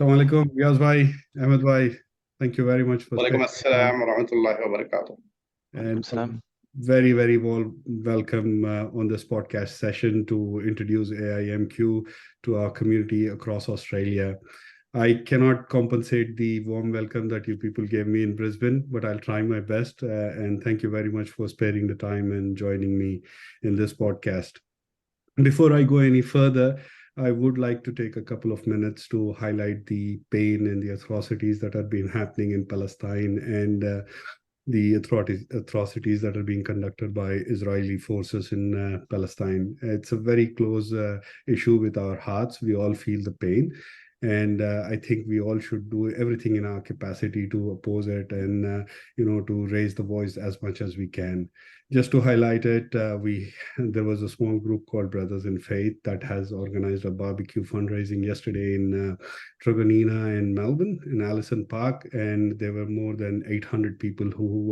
Assalamu alaikum, Riaz bhai, Ahmed bhai. Thank you very much for Walaikum spending time. assalam wa rahmatullahi wa barakatuh. And Walaikum salam. very, very warm welcome on this podcast session to introduce AIMQ to our community across Australia. I cannot compensate the warm welcome that you people gave me in Brisbane, but I'll try my best. And thank you very much for sparing the time and joining me in this podcast. Before I go any further, I would like to take a couple of minutes to highlight the pain and the atrocities that have been happening in Palestine and the atrocities that are being conducted by Israeli forces in Palestine. It's a very close issue with our hearts. We all feel the pain. And I think we all should do everything in our capacity to oppose it and, to raise the voice as much as we can. Just to highlight it, there was a small group called Brothers in Faith that has organized a barbecue fundraising yesterday in Truganina in Melbourne, in Allison Park, and there were more than 800 people who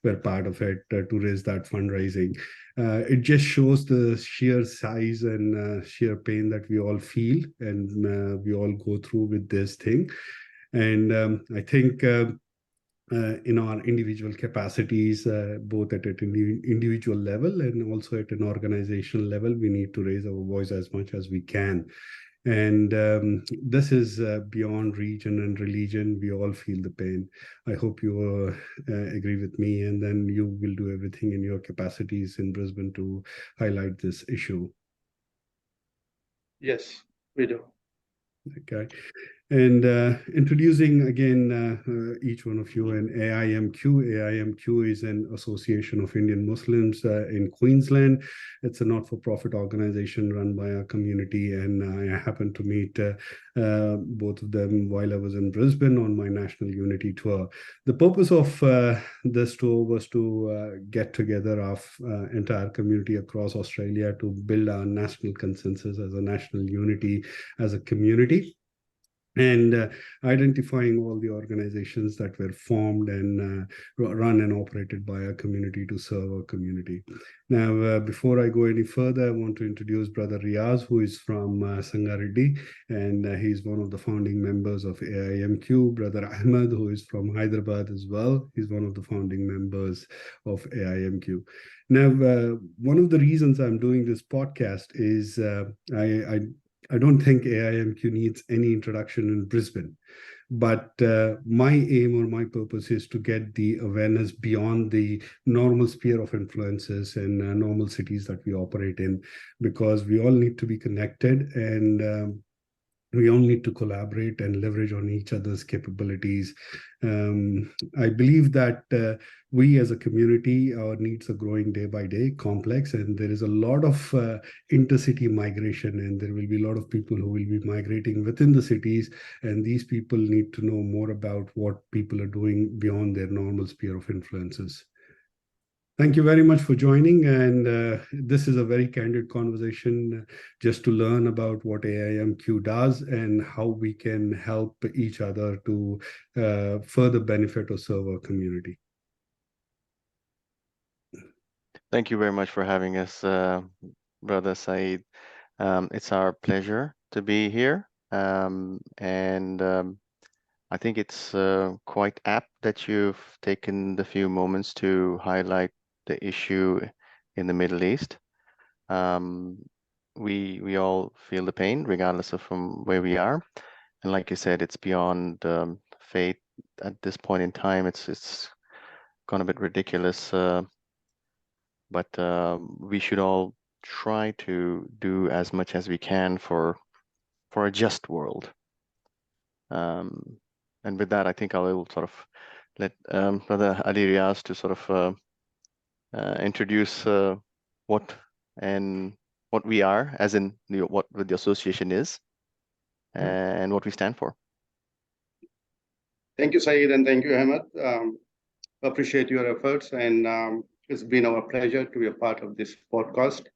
were part of it to raise that fundraising. It just shows the sheer size and sheer pain that we all feel and we all go through with this thing. And I think in our individual capacities, both at an individual level and also at an organizational level, we need to raise our voice as much as we can. And this is beyond region and religion. We all feel the pain. I hope you agree with me, and then you will do everything in your capacities in Brisbane to highlight this issue. Yes, we do. Okay. And introducing again each one of you in AIMQ. AIMQ is an Association of Indian Muslims in Queensland. It's a not-for-profit organization run by our community, and I happened to meet both of them while I was in Brisbane on my National Unity tour. The purpose of this tour was to get together our entire community across Australia to build our national consensus as a national unity as a community, and identifying all the organizations that were formed and run and operated by our community to serve our community. Now, before I go any further, I want to introduce Brother Riaz, who is from Sangareddy, and he's one of the founding members of AIMQ. Brother Ahmed, who is from Hyderabad as well, he's one of the founding members of AIMQ. Now, one of the reasons I'm doing this podcast is I don't think AIMQ needs any introduction in Brisbane, but my aim or my purpose is to get the awareness beyond the normal sphere of influences and normal cities that we operate in, because we all need to be connected and we all need to collaborate and leverage on each other's capabilities. I believe that we as a community, our needs are growing day by day, complex, and there is a lot of intercity migration, and there will be a lot of people who will be migrating within the cities, and these people need to know more about what people are doing beyond their normal sphere of influences. Thank you very much for joining, and this is a very candid conversation just to learn about what AIMQ does and how we can help each other to further benefit or serve our community. Thank you very much for having us, Brother Saeed. It's our pleasure to be here, and I think it's quite apt that you've taken the few moments to highlight the issue in the Middle East. We all feel the pain, regardless of from where we are, and like you said, it's beyond fate at this point in time. It's gone a bit ridiculous, but we should all try to do as much as we can for a just world. And with that, I think I will sort of let Brother Ali Riaz to sort of introduce what we are, as in what the association is, and what we stand for. Thank you, Saeed, and thank you, Ahmed. Appreciate your efforts, and it's been our pleasure to be a part of this podcast.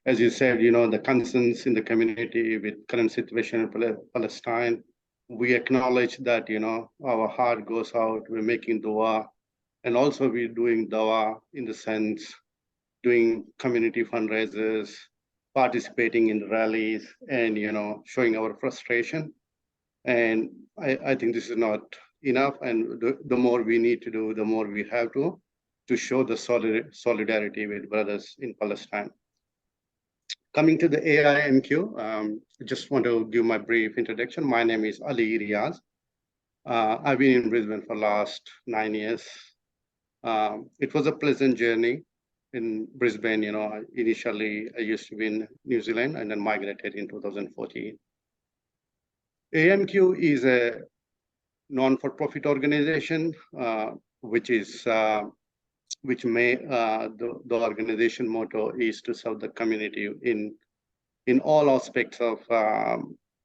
As you said, the concerns in the community with current situation in Palestine, we acknowledge that, our heart goes out, we're making dua, and also we're doing dua in the sense, doing community fundraisers, participating in rallies, and, showing our frustration. And I think this is not enough. And the more we need to do, the more we have to show the solidarity with brothers in Palestine. Coming to the AIMQ, I just want to give my brief introduction. My name is Ali Riaz. I've been in Brisbane for the last 9 years. It was a pleasant journey in Brisbane. Initially I used to be in New Zealand and then migrated in 2014. AIMQ is a non-for-profit organization, which the organization motto is to serve the community in all aspects of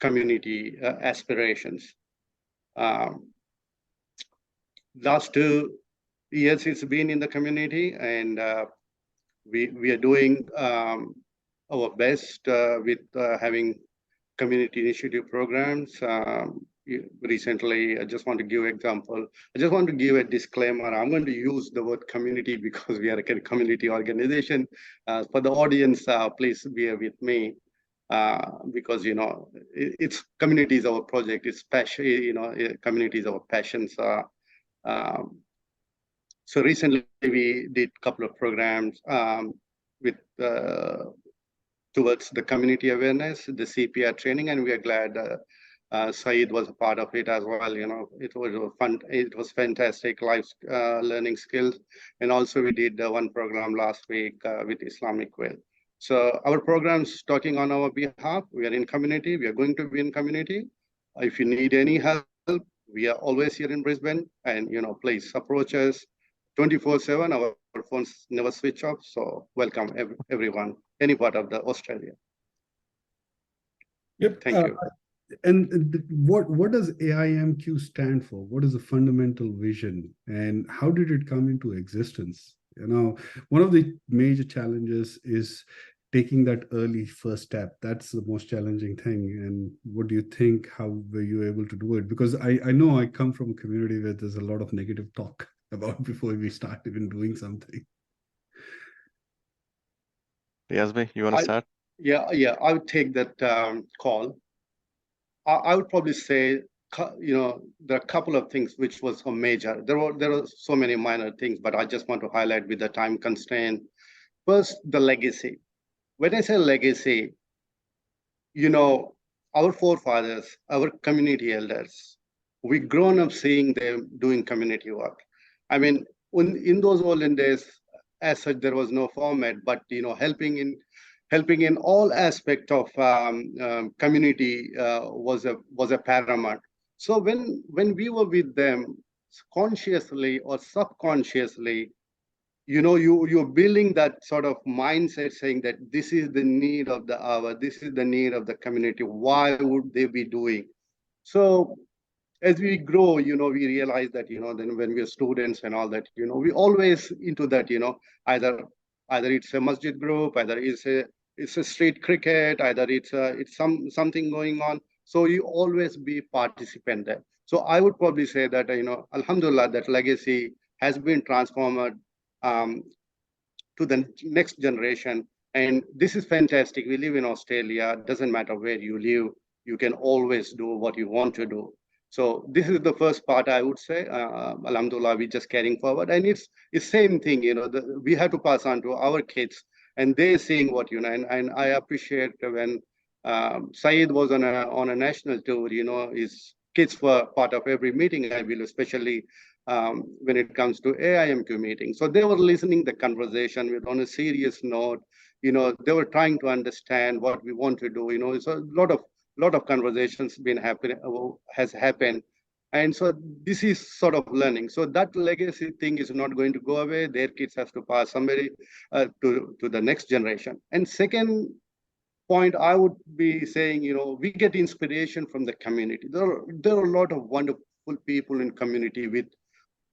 community aspirations. Last 2 years it's been in the community, and we are doing our best with having community initiative programs. Recently, I just want to give an example. I just want to give a disclaimer. I'm going to use the word community because we are a community organization. For the audience, please bear with me because, it's community is our project. It's passion, community is our passion. So recently we did a couple of programs with towards the community awareness, the CPR training, and we are glad Saeed was a part of it as well. It was fun. It was fantastic life learning skills. And also we did one program last week with Islamic Way. So our programs talking on our behalf. We are in community. We are going to be in community. If you need any help, we are always here in Brisbane, and please approach us 24/7. Our phones never switch off. So welcome everyone, any part of the Australia. Yep. Thank you. And what does AIMQ stand for? What is the fundamental vision, and how did it come into existence? One of the major challenges is taking that early first step. That's the most challenging thing. And what do you think? How were you able to do it? Because I know I come from a community where there's a lot of negative talk about before we start even doing something. Riaz, you want to start? Yeah, I would take that call. I would probably say, there are a couple of things which was a major. There were so many minor things, but I just want to highlight with the time constraint. First, the legacy. When I say legacy, our forefathers, our community elders, we grown up seeing them doing community work. I mean, in those olden days, as such, there was no format, but helping in all aspects of community was a paramount. So when we were with them, consciously or subconsciously, you're building that sort of mindset, saying that this is the need of the hour, this is the need of the community. Why would they be doing? So as we grow, we realize that, then when we're students and all that, we always into that, either it's a masjid group, either it's a street cricket, either it's something going on. So you always be participant there. So I would probably say that, alhamdulillah, that legacy has been transformed to the next generation. And this is fantastic. We live in Australia. Doesn't matter where you live, you can always do what you want to do. So this is the first part, I would say. Alhamdulillah, we're just carrying forward. And it's same thing, we have to pass on to our kids, and they're seeing what, and I appreciate when Saeed was on a national tour, his kids were part of every meeting, I believe, especially when it comes to AIMQ meetings. So they were listening the conversation with on a serious note. They were trying to understand what we want to do. So a lot of conversations has happened. And so this is sort of learning. So that legacy thing is not going to go away. Their kids have to pass somebody to the next generation. And second point, I would be saying, we get inspiration from the community. There are a lot of wonderful people in community with,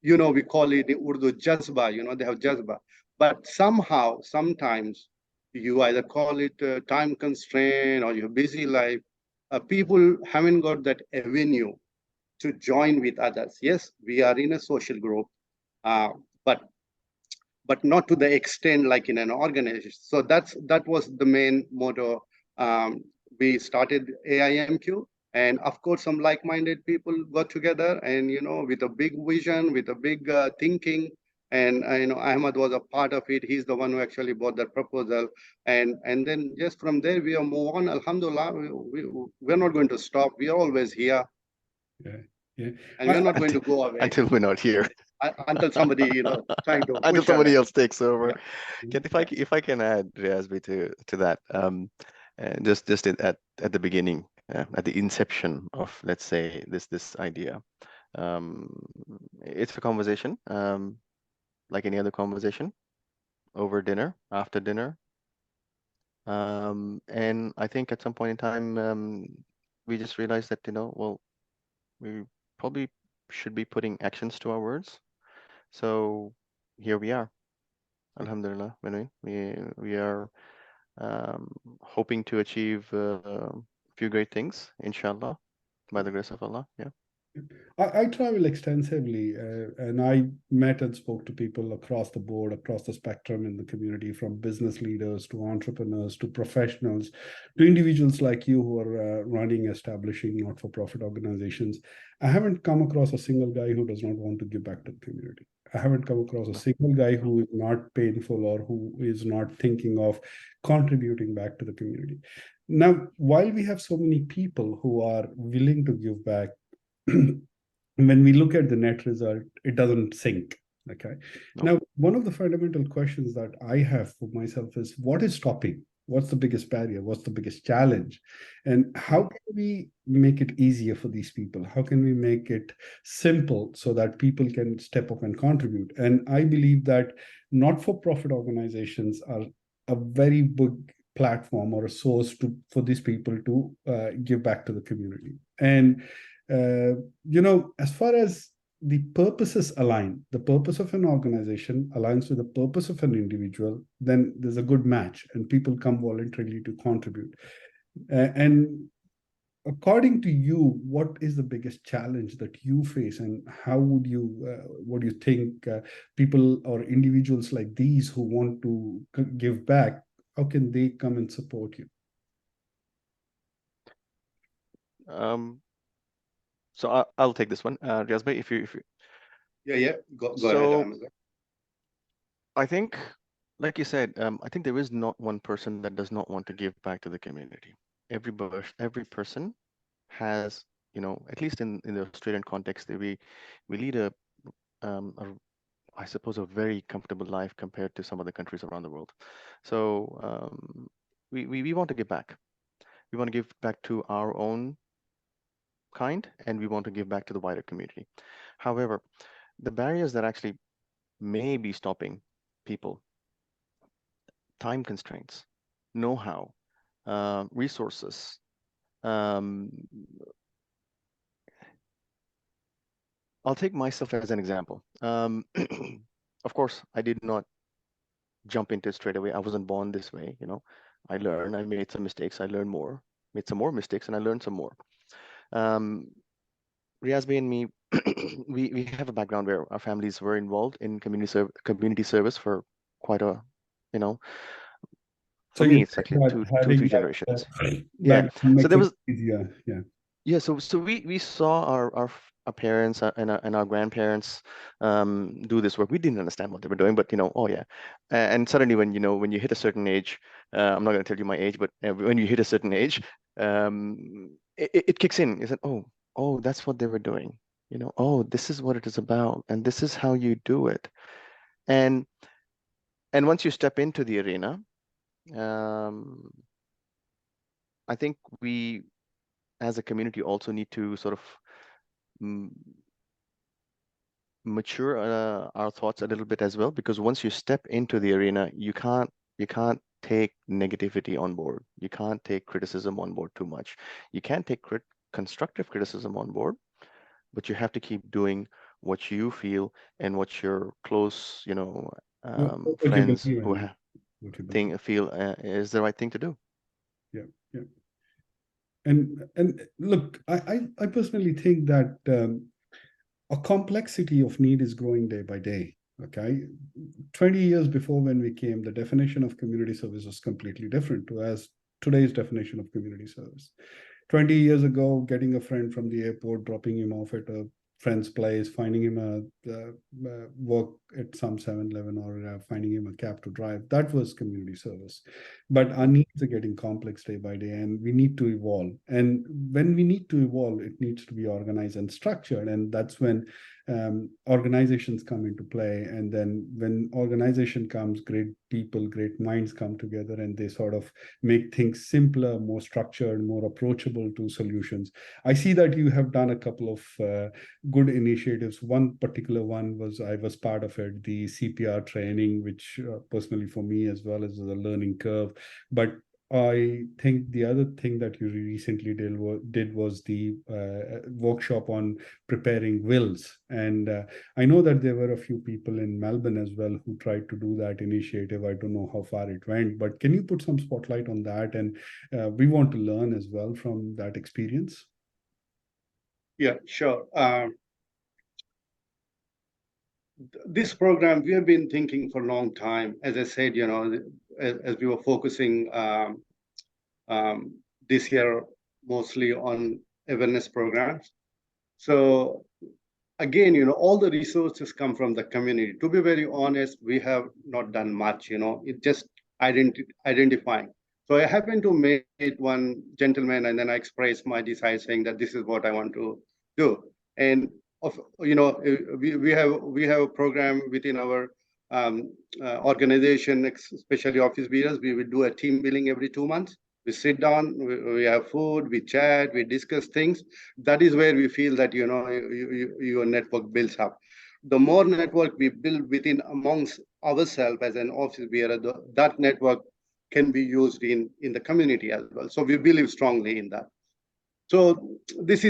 we call it in Urdu jazba, they have jazba. But somehow, sometimes you either call it time constraint or your busy life, people haven't got that avenue to join with others. Yes, we are in a social group, but not to the extent like in an organization. So that was the main motto. We started AIMQ, And of course, some like-minded people got together and, with a big vision, with a big thinking. And, Ahmed was a part of it. He's the one who actually brought that proposal. And then just from there, we are move on. Alhamdulillah, we're not going to stop. We are always here. Yeah, yeah. And we're not going to go away until we're not here. until somebody, trying to Until push somebody away. else takes over. Yeah. If I can add, Riaz, to that, just at the beginning, at the inception of, let's say, this idea, it's a conversation, like any other conversation, over dinner, after dinner, and I think at some point in time, we just realized that, well, we probably should be putting actions to our words. So here we are. Alhamdulillah, we are hoping to achieve a few great things, inshallah, by the grace of Allah. Yeah. I travel extensively, and I met and spoke to people across the board, across the spectrum in the community, from business leaders to entrepreneurs to professionals to individuals like you who are running, establishing not-for-profit organizations. I haven't come across a single guy who does not want to give back to the community. I haven't come across a single guy who is not painful or who is not thinking of contributing back to the community. Now, while we have so many people who are willing to give back, when we look at the net result, it doesn't sink. Okay. No. Now, one of the fundamental questions that I have for myself is, what is stopping? What's the biggest barrier? What's the biggest challenge? And how can we make it easier for these people? How can we make it simple so that people can step up and contribute? And I believe that not-for-profit organizations are a very big platform or a source for these people to give back to the community. And as far as the purposes align, the purpose of an organization aligns with the purpose of an individual, then there's a good match and people come voluntarily to contribute. And according to you, what is the biggest challenge that you face, and how would you, what do you think people or individuals like these who want to give back, how can they come and support you? So I'll take this one, Riaz bhai, if you. Yeah. Go So, ahead, Ahmed. I think, like you said, I think there is not one person that does not want to give back to the community. Every person has, at least in the Australian context, we lead I suppose, a very comfortable life compared to some other countries around the world. So we want to give back. We want to give back to our own kind, and we want to give back to the wider community. However, the barriers that actually may be stopping people: time constraints, know-how, resources. I'll take myself as an example. Of course, I did not jump into it straight away. I wasn't born this way, I learned, I made some mistakes, I learned more, made some more mistakes, and I learned some more. Riaz and me, we have a background where our families were involved in community service for quite a, for me, it's actually two, 3 generations. Yeah. So there was, yeah. So we saw our parents and our grandparents do this work. We didn't understand what they were doing, but oh yeah. And suddenly when you hit a certain age, I'm not going to tell you my age, but when you hit a certain age, it kicks in. You said, oh, that's what they were doing. Oh, this is what it is about, and this is how you do it. And once you step into the arena, I think we, as a community, also need to sort of mature our thoughts a little bit as well, because once you step into the arena, you can't take negativity on board. You can't take criticism on board too much. You can take constructive criticism on board, but you have to keep doing what you feel and what your close, friends who feel is the right thing to do. Yeah. And look, I personally think that a complexity of need is growing day by day. Okay, 20 years before when we came, the definition of community service was completely different. Whereas today's definition of community service. 20 years ago, getting a friend from the airport, dropping him off at a friend's place, finding him a work at some 7-Eleven, or finding him a cab to drive, that was community service. But our needs are getting complex day by day, and we need to evolve. And when we need to evolve, it needs to be organized and structured. And that's when organizations come into play. And then when organization comes, great people, great minds come together, and they sort of make things simpler, more structured, more approachable to solutions. I see that you have done a couple of good initiatives. One particular one was, I was part of it, the CPR training, which personally for me as well as a learning curve. But I think the other thing that you recently did was the workshop on preparing wills. And I know that there were a few people in Melbourne as well who tried to do that initiative. I don't know how far it went, but can you put some spotlight on that? And we want to learn as well from that experience. Yeah, sure. This program, we have been thinking for a long time. As I said, as we were focusing this year mostly on awareness programs. So again, all the resources come from the community. To be very honest, we have not done much, it just identifying. So I happened to meet one gentleman, and then I expressed my desire, saying that this is what I want to do. And we have a program within our organization, especially office bearers. We will do a team building every 2 months. We sit down, we have food, we chat, we discuss things. That is where we feel that your network builds up. The more network we build within amongst ourselves as an office bearer, that network can be used in the community as well. So we believe strongly in that. So this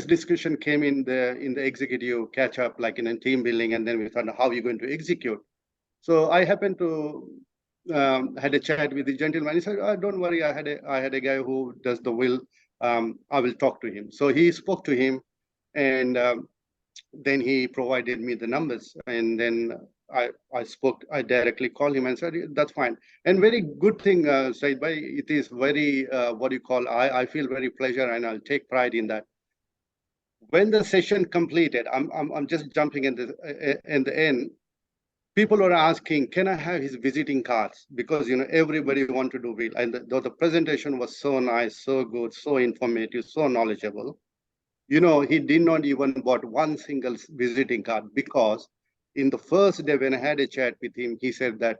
discussion came in the executive catch up, like in a team building, and then we thought, how are you going to execute? So I happened to had a chat with the gentleman. He said, don't worry, I had a guy who does the will. I will talk to him. So he spoke to him, and then he provided me the numbers. And then I directly called him and said, that's fine. And very good thing, Said Bhai, it is very, I feel very pleasure, and I'll take pride in that. When the session completed, I'm just jumping in the end. People were asking, can I have his visiting cards? Because, everybody want to do will. And the presentation was so nice, so good, so informative, so knowledgeable. He did not even bought one single visiting card, because in the first day when I had a chat with him, he said that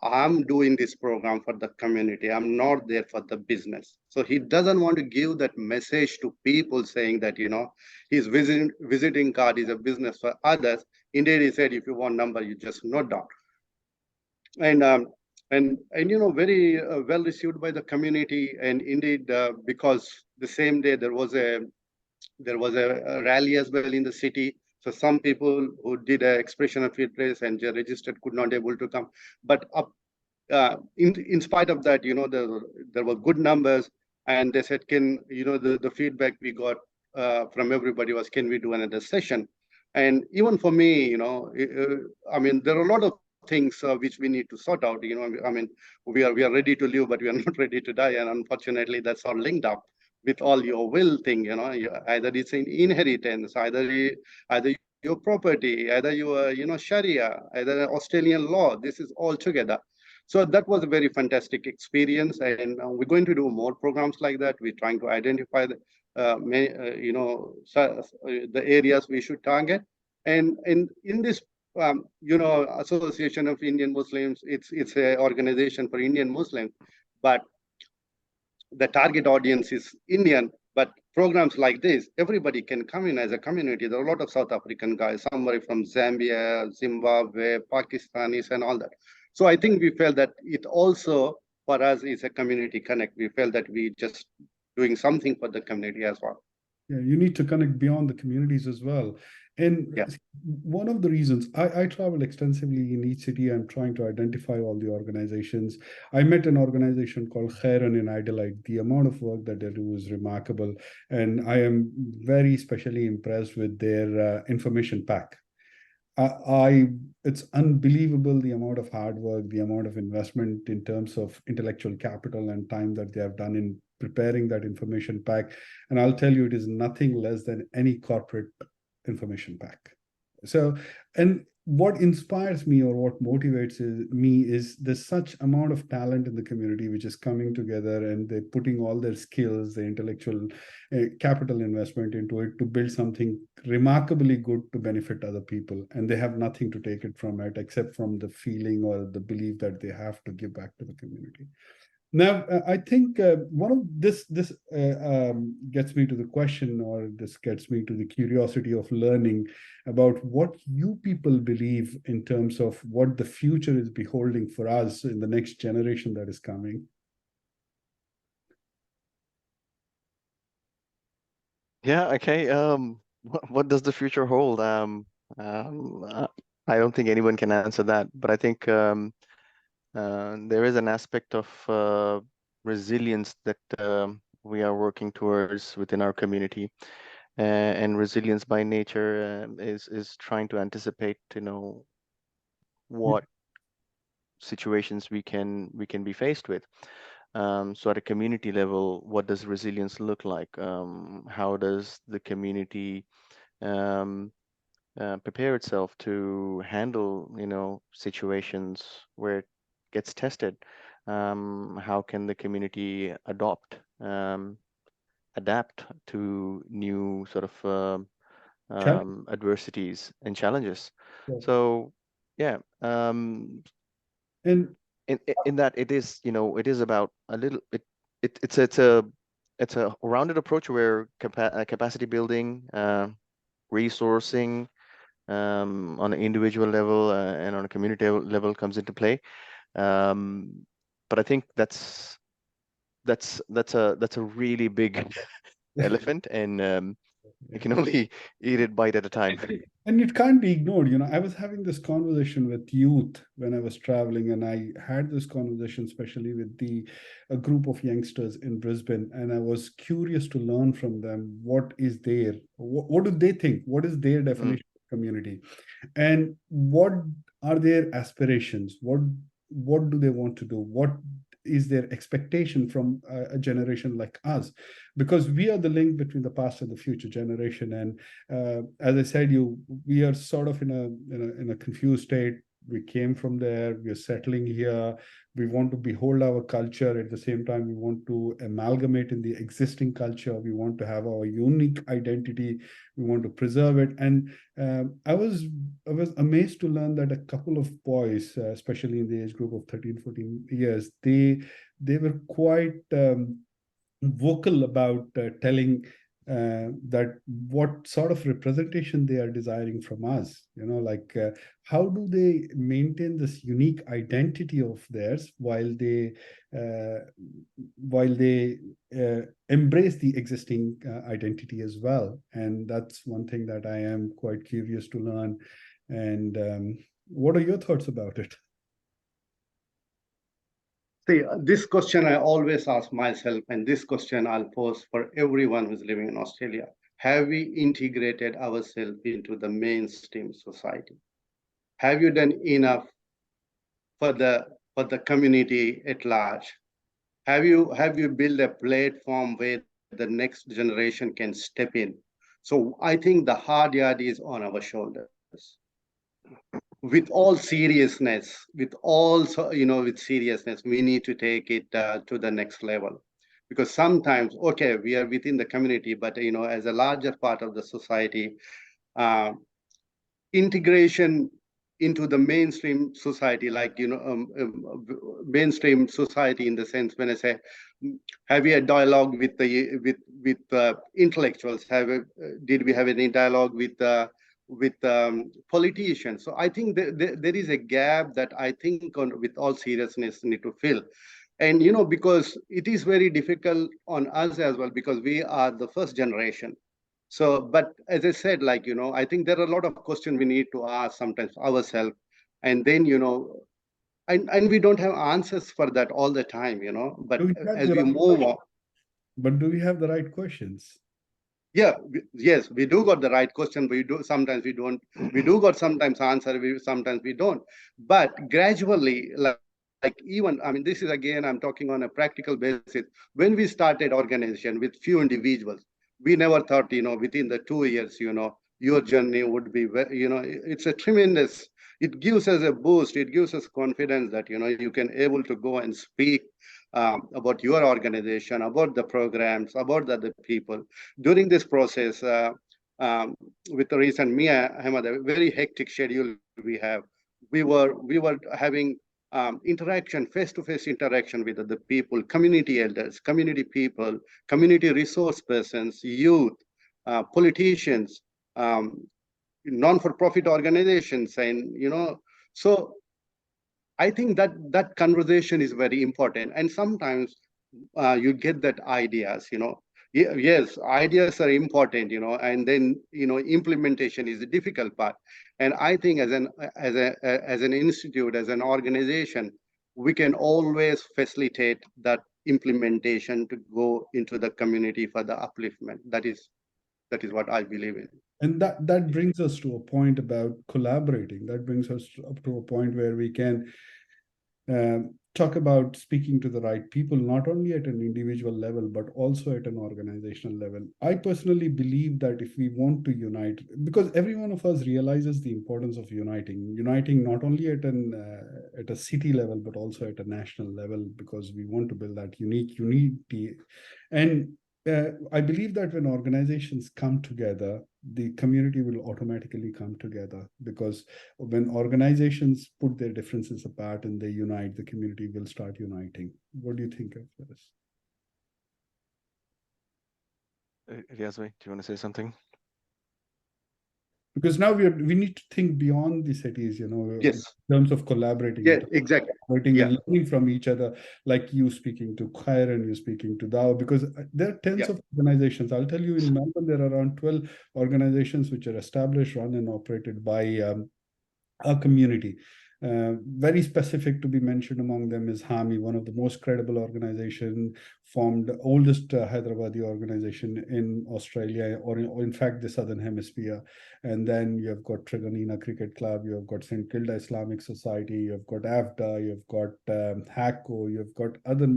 I'm doing this program for the community. I'm not there for the business. So he doesn't want to give that message to people saying that, his visiting card is a business for others. Indeed, he said, if you want number, you just note down. And very well received by the community. And indeed, because the same day there was a rally as well in the city. So some people who did an expression of interest and registered could not able to come. But in spite of that, there were good numbers, and they said, the feedback we got from everybody was, can we do another session? And even for me, there are a lot of things which we need to sort out. We are ready to live, but we are not ready to die. And unfortunately, that's all linked up with all your will thing, either it's in inheritance, either your property, either your Sharia, either Australian law. This is all together. So that was a very fantastic experience, and we're going to do more programs like that. We're trying to identify the areas we should target, and in this Association of Indian Muslims, it's an organization for Indian Muslims, but the target audience is Indian. But programs like this, everybody can come in as a community. There are a lot of South African guys, somebody from Zambia, Zimbabwe, Pakistanis, and all that. So I think we felt that it also, for us, is a community connect. We felt that we just doing something for the community as well. Yeah, you need to connect beyond the communities as well. And yeah, one of the reasons I travel extensively in each city, I'm trying to identify all the organizations. I met an organization called Khairan in Adelaide. The amount of work that they do is remarkable. And I am very specially impressed with their information pack. it's unbelievable the amount of hard work, the amount of investment in terms of intellectual capital and time that they have done in preparing that information pack. And I'll tell you, it is nothing less than any corporate information pack. So, and what inspires me or what motivates me is there's such amount of talent in the community which is coming together, and they're putting all their skills, the intellectual capital investment into it to build something remarkably good to benefit other people. And they have nothing to take it from it except from the feeling or the belief that they have to give back to the community. Now, I think one of this gets me to the question, or this gets me to the curiosity of learning about what you people believe in terms of what the future is beholding for us in the next generation that is coming. Yeah, okay. What does the future hold? I don't think anyone can answer that, but I think there is an aspect of resilience that we are working towards within our community, and resilience by nature is trying to anticipate, what situations we can be faced with. So at a community level, what does resilience look like? How does the community prepare itself to handle, situations where it gets tested? How can the community adapt to new sort of adversities and challenges? Yeah. So, yeah, And in that it is about a little bit. It's a rounded approach where capacity building, resourcing, on an individual level and on a community level comes into play. But I think that's a really big elephant, and you can only eat it bite at a time. And it can't be ignored. I was having this conversation with youth when I was traveling, and I had this conversation especially with a group of youngsters in Brisbane, and I was curious to learn from them what do they think? What is their definition of community? And what are their aspirations? What do they want to do? What is their expectation from a generation like us? Because we are the link between the past and the future generation. And as I said, we are sort of in a confused state. We came from there. We are settling here. We want to behold our culture. At the same time, we want to amalgamate in the existing culture. We want to have our unique identity. We want to preserve it. And I was amazed to learn that a couple of boys, especially in the age group of 13, 14 years, they were quite vocal about telling that what sort of representation they are desiring from us. How do they maintain this unique identity of theirs while they embrace the existing identity as well? And that's one thing that I am quite curious to learn. And what are your thoughts about it? See, this question I always ask myself, and this question I'll pose for everyone who's living in Australia. Have we integrated ourselves into the mainstream society? Have you done enough for the community at large? Have you built a platform where the next generation can step in? So I think the hard yard is on our shoulders. With all seriousness, with seriousness, we need to take it to the next level. Because sometimes, okay, we are within the community, but as a larger part of the society, integration into the mainstream society, mainstream society in the sense, when I say, have we a dialogue with the intellectuals? Did we have any dialogue with politicians? So I think there is a gap that I think with all seriousness need to fill. And because it is very difficult on us as well, because we are the first generation. So, but as I said, I think there are a lot of questions we need to ask sometimes ourselves, and then and we don't have answers for that all the time, but as we move on. But do we have the right questions? Yeah, yes, we do got the right question, but we do sometimes we don't. We do got sometimes answer, sometimes we don't. But gradually, like even, I mean, this is again, I'm talking on a practical basis. When we started organization with few individuals, we never thought, within the 2 years, your journey would be, it's a tremendous. It gives us a boost. It gives us confidence that you can able to go and speak about your organization, about the programs, about the other people during this process, with the recent Ahmed, a very hectic schedule we have, we were having interaction, face-to-face interaction with other people, community elders, community people, community resource persons, youth, politicians, non-for-profit organizations, and so I think that that conversation is very important. And sometimes you get that ideas, yes, ideas are important, and then implementation is the difficult part. And I think as an institute, as an organization, we can always facilitate that implementation to go into the community for the upliftment. That is what I believe in. And that brings us to a point about collaborating. That brings us up to a point where we can talk about speaking to the right people, not only at an individual level, but also at an organizational level. I personally believe that if we want to unite, because every one of us realizes the importance of uniting not only at a city level, but also at a national level, because we want to build that unique unity. And I believe that when organizations come together, the community will automatically come together, because when organizations put their differences apart and they unite, the community will start uniting. What do you think of this? Riaz, do you want to say something? Because now we need to think beyond the cities, Yes. in terms of collaborating. Yeah, exactly. Yeah. And learning from each other, like you speaking to Khair and you speaking to Dao, because there are tens of organizations. I'll tell you, in Melbourne, there are around 12 organizations which are established, run and operated by our community. Very specific to be mentioned among them is HAMI, one of the most credible organization, formed the oldest Hyderabadi organization in Australia, or in fact the Southern Hemisphere. And then you have got Trigonina Cricket Club, you have got St. Kilda Islamic Society, you have got AFDA, you have got HACO, you have got other,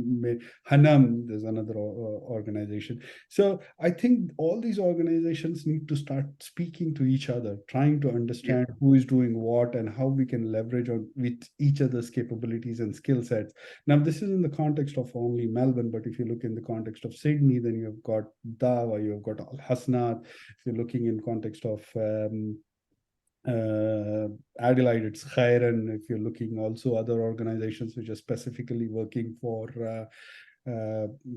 Hanam, there's another organization. So I think all these organizations need to start speaking to each other, trying to understand who is doing what and how we can leverage on with each other's capabilities and skill sets. Now, this is in the context of only Melbourne, but if you look in the context of Sydney, then you've got Dawa, you've got Al Hasnat. If you're looking in context of Adelaide, it's Khairan. If you're looking also other organizations which are specifically working for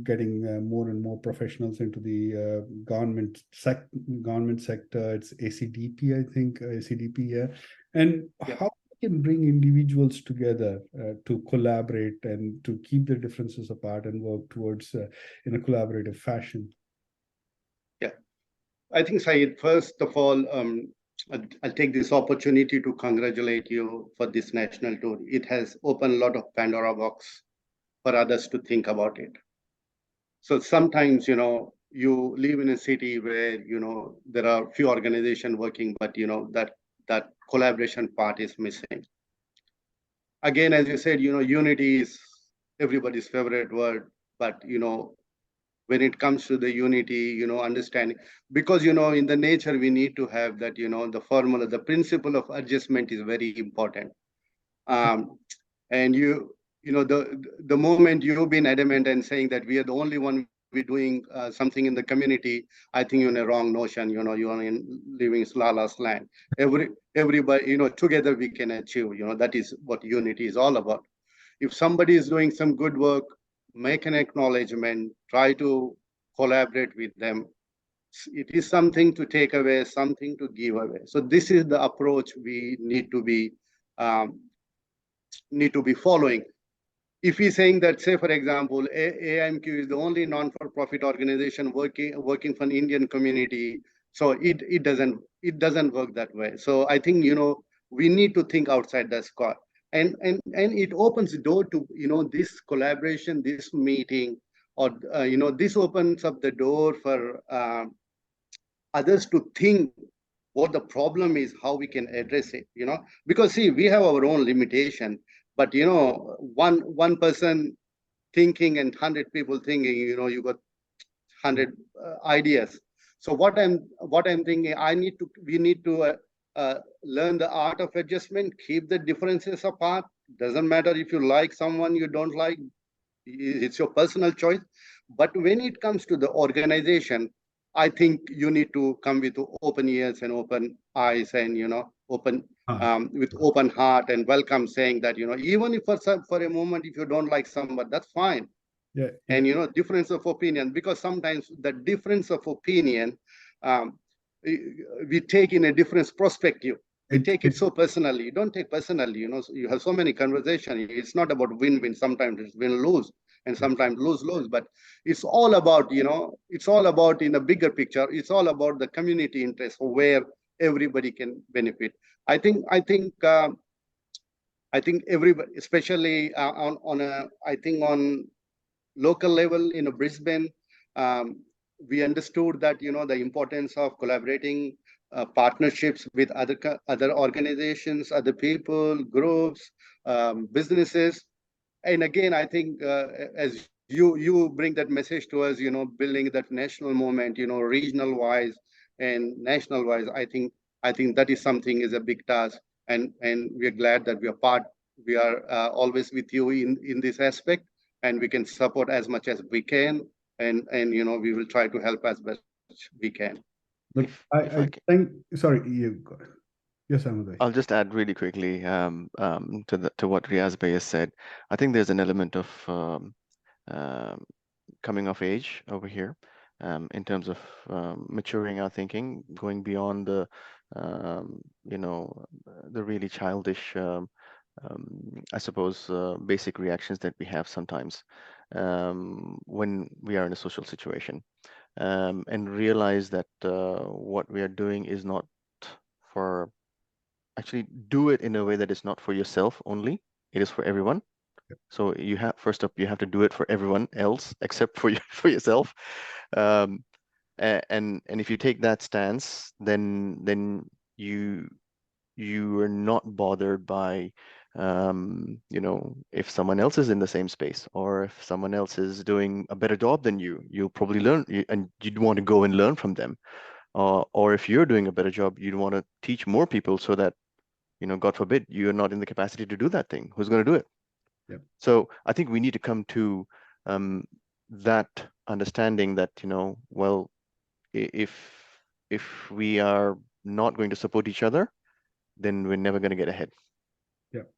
getting more and more professionals into the government sector, it's ACDP, I think, ACDP, yeah. And how we can bring individuals together to collaborate and to keep their differences apart and work towards in a collaborative fashion. Yeah, I think, Saeed, first of all, I'll take this opportunity to congratulate you for this national tour. It has opened a lot of Pandora box for others to think about it. So sometimes, you live in a city where, there are few organizations working, but, that collaboration part is missing. Again, as you said, unity is everybody's favorite word, but, when it comes to the unity, understanding, because, in the nature, we need to have that, the formula, the principle of adjustment is very important. And the moment you've been adamant and saying that we are the only one we're doing something in the community, I think you're in a wrong notion. You are living in Lala's land. Everybody, together we can achieve. That is what unity is all about. If somebody is doing some good work, make an acknowledgement, try to collaborate with them. It is something to take away, something to give away. So this is the approach we need to be following. If we're saying that, say, for example, AIMQ is the only non-for-profit organization working for an Indian community, so it doesn't work that way. So I think we need to think outside the square, and it opens the door to this collaboration, this meeting, or this opens up the door for others to think what the problem is, how we can address it, because see, we have our own limitation, but one person thinking and 100 people thinking, you got 100 ideas. So what I'm thinking, we need to learn the art of adjustment, keep the differences apart. Doesn't matter if you like someone, you don't like, it's your personal choice. But when it comes to the organization, I think you need to come with open ears and open eyes, and open with open heart and welcome, saying that even if for a moment, if you don't like somebody, that's fine. Yeah. And difference of opinion, because sometimes the difference of opinion, we take in a different perspective. We take it so personally. You don't take personally. You have so many conversations. It's not about win-win. Sometimes it's win-lose, and sometimes lose-lose. But it's all about, it's all about, in a bigger picture, it's all about the community interest where everybody can benefit. I think everybody, especially on local level in Brisbane, we understood that the importance of collaborating, partnerships with other organizations, other people, groups, businesses. And again, I think as you bring that message to us, building that national movement, regional wise and national wise, I think that is something, is a big task, and we are glad that we are always with you in this aspect, and we can support as much as we can, and we will try to help as best we can. Look, I think, sorry, you go. Yes, Ahmed. I'll just add really quickly to what Riaz Bhai has said. I think there's an element of coming of age over here, in terms of maturing our thinking, going beyond the the really childish, I suppose, basic reactions that we have sometimes when we are in a social situation, and realize that what we are doing is not for, actually do it in a way that is not for yourself only, it is for everyone. So you have, first up, you have to do it for everyone else except for for yourself. And if you take that stance, then you are not bothered by if someone else is in the same space, or if someone else is doing a better job than you, you'll probably learn, and you'd want to go and learn from them. Or if you're doing a better job, you'd want to teach more people, so that God forbid, you're not in the capacity to do that thing. Who's going to do it? Yep. So I think we need to come to that understanding that, well, if we are not going to support each other, then we're never going to get ahead. Yep.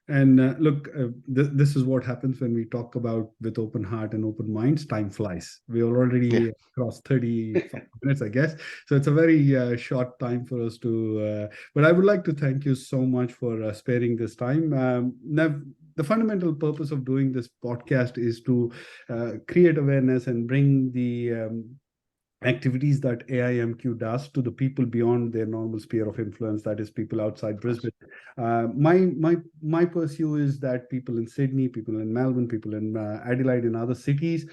And look, this is what happens when we talk about with open heart and open minds. Time flies. We already crossed 35 minutes, I guess. So it's a very short time for us to. But I would like to thank you so much for sparing this time. Now, the fundamental purpose of doing this podcast is to create awareness and bring the activities that AIMQ does to the people beyond their normal sphere of influence, that is people outside Brisbane. My pursuit is that people in Sydney, people in Melbourne, people in Adelaide and other cities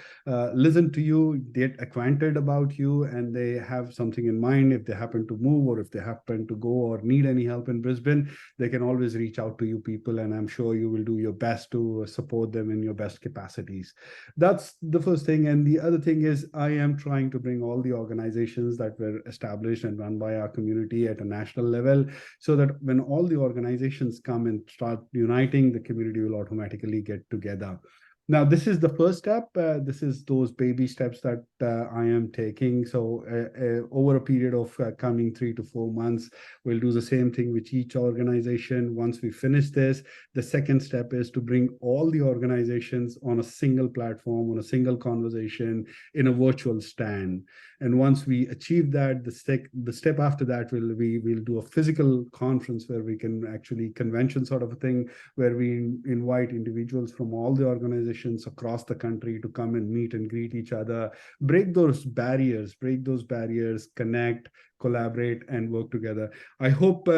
listen to you, get acquainted about you, and they have something in mind. If they happen to move, or if they happen to go or need any help in Brisbane, they can always reach out to you people, and I'm sure you will do your best to support them in your best capacities. That's the first thing. And the other thing is, I am trying to bring all the organizations that were established and run by our community at a national level, so that when all the organizations come and start uniting, the community will automatically get together. Now, this is the first step. This is those baby steps that I am taking. So over a period of coming 3 to 4 months, we'll do the same thing with each organization. Once we finish this, the second step is to bring all the organizations on a single platform, on a single conversation, in a virtual stand. And once we achieve that, the step after that we'll do a physical conference where we can actually convention sort of a thing, where we invite individuals from all the organizations across the country to come and meet and greet each other, break those barriers, connect, collaborate, and work together. I hope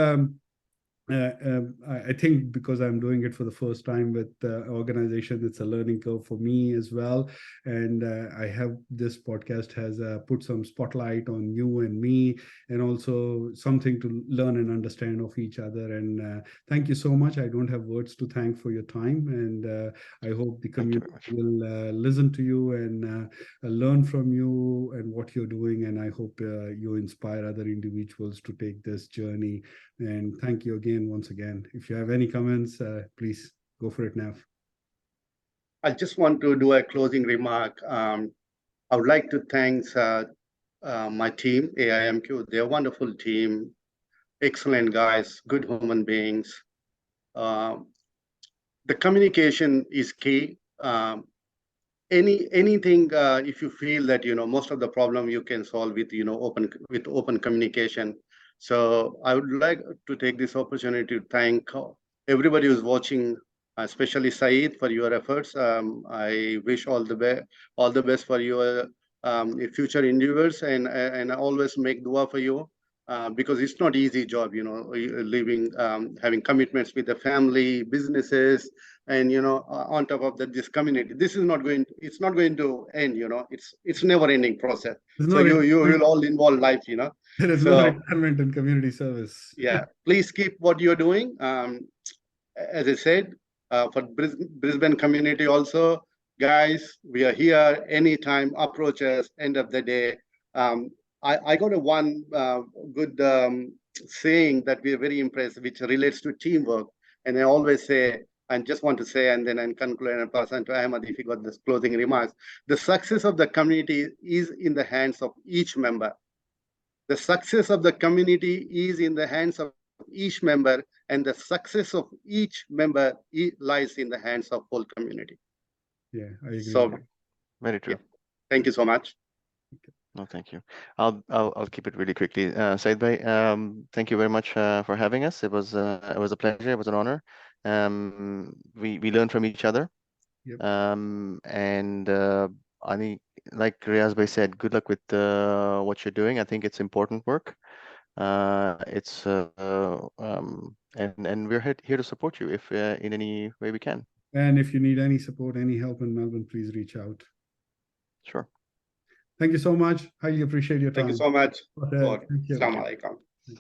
I think because I'm doing it for the first time with the organization, it's a learning curve for me as well. And I have this podcast has put some spotlight on you and me, and also something to learn and understand of each other. And thank you so much. I don't have words to thank for your time. And I hope the Thank you community very much. will listen to you and learn from you and what you're doing. And I hope you inspire other individuals to take this journey. And thank you again, once again. If you have any comments, please go for it now. I just want to do a closing remark. I would like to thank my team, AIMQ. They're a wonderful team, excellent guys, good human beings. The communication is key. Anything, if you feel that most of the problem you can solve with open communication. So I would like to take this opportunity to thank everybody who's watching, especially Saeed, for your efforts. I wish all the best for your future endeavors, and I always make dua for you, because it's not easy job, living, having commitments with the family, businesses, and on top of that, this community. This is not going. It's not going to end. It's never ending process. There's So no you will all involve life. there is no retirement in community service. Yeah, please keep what you're doing. As I said, for Brisbane community also, guys, we are here anytime. Approach us. End of the day, I got one good saying that we are very impressed, which relates to teamwork. And I always say, I just want to say, and then I conclude and pass on to Ahmed if he got this closing remarks. The success of the community is in the hands of each member. The success of the community is in the hands of each member, and the success of each member lies in the hands of whole community. Yeah, I agree. So, Very true. Yeah. Thank you so much. No, thank you. I'll keep it really quickly. Said Bhai, thank you very much for having us. It was a pleasure. It was an honor. We learned from each other. Yep. And I think, like Riaz Bhai said, good luck with what you're doing. I think it's important work. And we're here to support you if in any way we can. And if you need any support, any help in Melbourne, please reach out. Sure. Thank you so much. Highly appreciate your time. Thank you so much. Thank you. Assalamu alaikum.